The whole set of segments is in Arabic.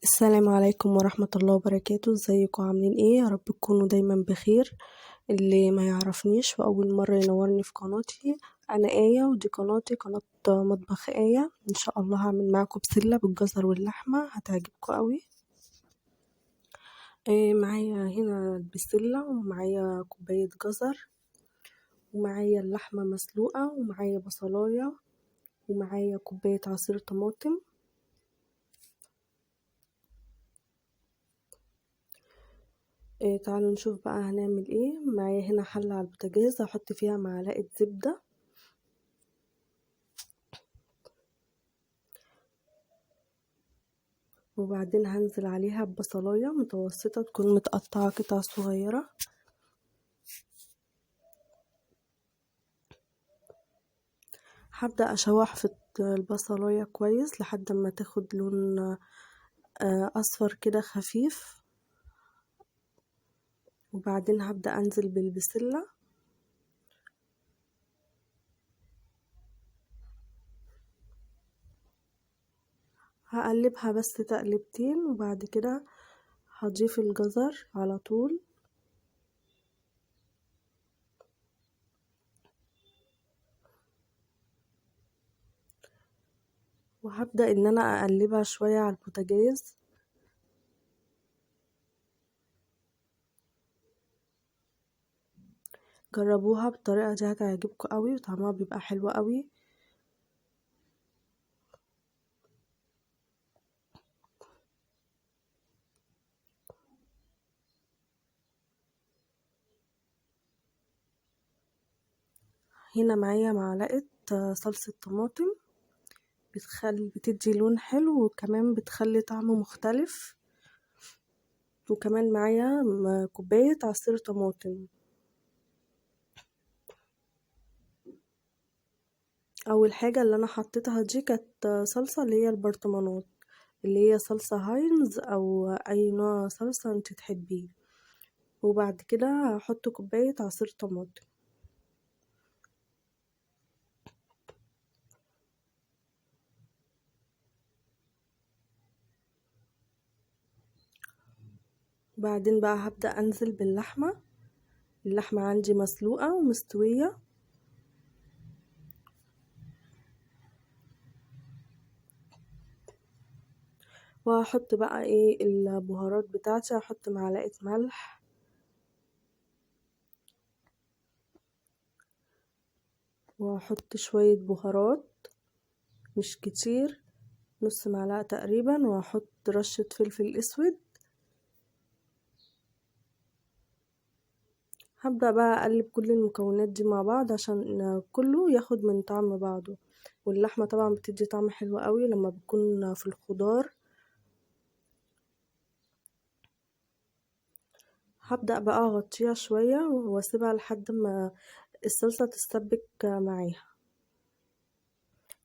السلام عليكم ورحمة الله وبركاته. ازيكم عاملين ايه؟ يا رب تكونوا دايما بخير. اللي ما يعرفنيش وأول مرة ينورني في قناتي، أنا آية ودي قناة مطبخ آية. إن شاء الله هعمل معاكم بسلة بالجزر واللحمة، هتعجبكم قوي. معايا هنا البسلة، ومعايا كوباية جزر، ومعايا اللحمة مسلوقة، ومعايا بصلاية، ومعايا كوباية عصير طماطم. تعالوا نشوف بقى هنعمل ايه. معايا هنا حلة على البوتاجاز، هحط فيها معلقة زبدة، وبعدين هنزل عليها ببصلاية متوسطة تكون متقطعة قطع صغيرة. هبدأ أشوح في البصلاية كويس لحد ما تاخد لون أصفر كده خفيف، وبعدين هبدأ أنزل بالبسلة. هقلبها بس تقلبتين، وبعد كده هضيف الجزر على طول، وهبدأ ان انا اقلبها شوية على البوتاجاز. جربوها بالطريقة دي هتعجبكم قوي، وطعمها بيبقى حلو قوي. هنا معايا معلقة صلصة طماطم، بتدي لون حلو، وكمان بتخلي طعمه مختلف. وكمان معايا كوباية عصير طماطم. اول حاجة اللي انا حطيتها دي كانت صلصة اللي هي البرطمانات، اللي هي صلصة هاينز او اي نوع صلصة انت تحبيه. وبعد كده هحط كوباية عصير طماطم. بعدين بقى هبدأ انزل باللحمة. اللحمة عندي مسلوقة ومستوية. وهحط بقى ايه البهارات بتاعتي. هحط معلقة ملح، وهحط شوية بهارات مش كتير، نص معلقة تقريبا، وهحط رشة فلفل اسود. هبدأ بقى اقلب كل المكونات دي مع بعض عشان كله ياخد من طعم بعضه. واللحمة طبعا بتدي طعم حلو قوي لما بتكون في الخضار. هبدأ بقى اغطيها شوية واسيبها لحد ما الصلصة تتسبك معاها.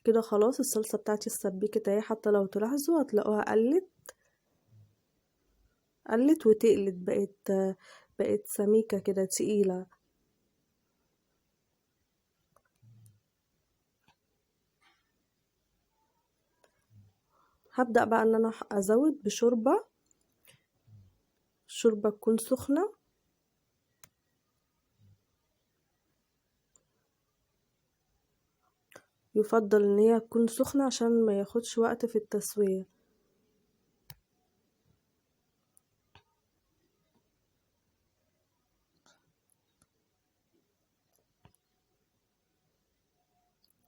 كده خلاص الصلصة بتاعتي اتسبكت اهي. حتى لو تلاحظوا هتلاقوها قلت وتقلت، بقت سميكة كده تقيلة. هبدأ بقى ان انا ازود بشوربة، شوربة تكون سخنة. يفضل ان هي تكون سخنة عشان ما ياخدش وقت في التسوية.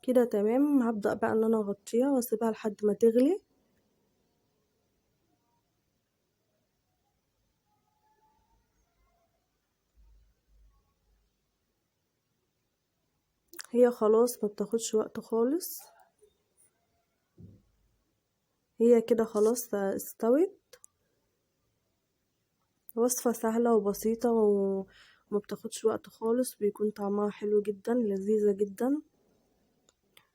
كده تمام. هبدأ بقى ان انا اغطيها واسيبها لحد ما تغلي. هي خلاص ما بتاخدش وقت خالص. هي كده خلاص استوت. وصفة سهلة وبسيطة وما بتاخدش وقت خالص، بيكون طعمها حلو جدا، لذيذة جدا.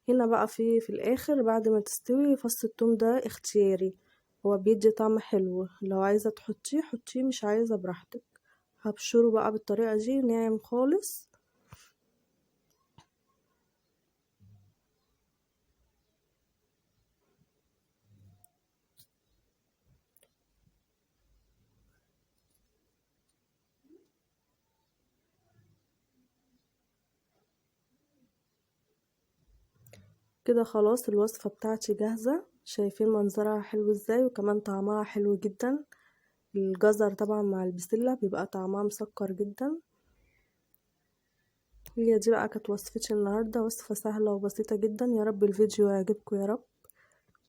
هنا بقى في الاخر بعد ما تستوي، فص الثوم ده اختياري، هو بيدي طعم حلو. لو عايزة تحطيه حطيه، مش عايزة براحتك. هبشره بقى بالطريقة دي ناعم خالص. كده خلاص الوصفة بتاعتي جاهزة. شايفين منظرها حلو ازاي، وكمان طعمها حلو جدا. الجزر طبعا مع البسلة بيبقى طعمها مسكر جدا. هي دي بقى كانت وصفتي النهاردة، وصفة سهلة وبسيطة جدا. يا رب الفيديو يعجبكم يا رب.